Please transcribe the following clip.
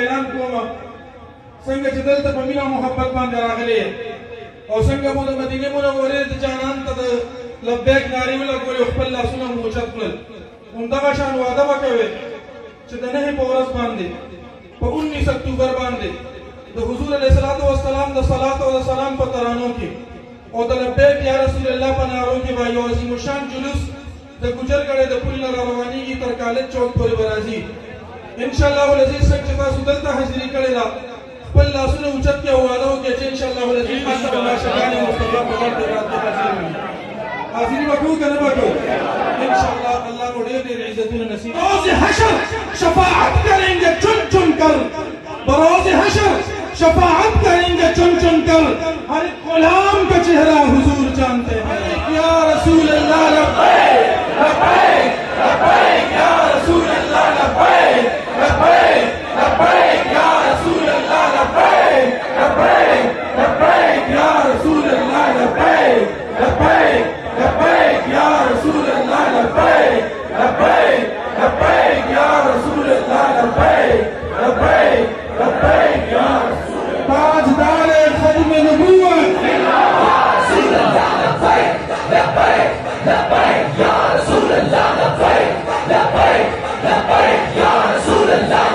ऐलान कोमा संग जदल त बमिना मोहब्बत बांध रागले और संग मो मदीने मुनव्वरे द जानन त लब्बैक नारी वला कोले खपल सुना मुचत कुल उनदा शान वादा वकवे चदने पोरस बांधे प 19 अक्टूबर बांधे द हुजूर अलैहिस्सलातु वस्सलाम द सलातो व सलाम प तरानो के और द लब्बैक या रसूल अल्लाह प नारो के बायो अजीम शान जुलूस द गुजर गड़े द पुल रवानी की तर कॉलेज चौक पर बराजी इंशाअल्लाह वल अजीज संग चता सुदलता हाजिरी करेला पल्ला सुने उचत के वादा हो के इंशाअल्लाह वल अजीज खासा मुनाशगान मुस्तफा पकड़ दे रात हाजिर हाजिरी बकू करने बको इंशाअल्लाह अल्लाह को ढेर इज्जत नसीब रोज़ हशर शफाअत करेंगे चुन चुन कर बरोज़ हशर शफाअत करेंगे चुन चुन कर हर गुलाम का चेहरा हुजूर जानते हैं या रसूल अल्लाह लब्बैक लब्बैक लब्बैक या रसूल अल्लाह लब्बैक लब्बैक लब्बैक या रसूल अल्लाह लब्बैक लब्बैक लब्बैक या रसूल अल्लाह लब्बैक लब्बैक लब्बैक या रसूल अल्लाह लब्बैक लब्बैक लब्बैक या रसूल अल्लाह लब्बैक लब्बैक लब्बैक या ताजदार खत्म नबूवत रसूल अल्लाह लब्बैक लब्बैक लब्बैक या रसूल अल्लाह लब्बैक लब्बैक लब्बैक या रसूल अल्लाह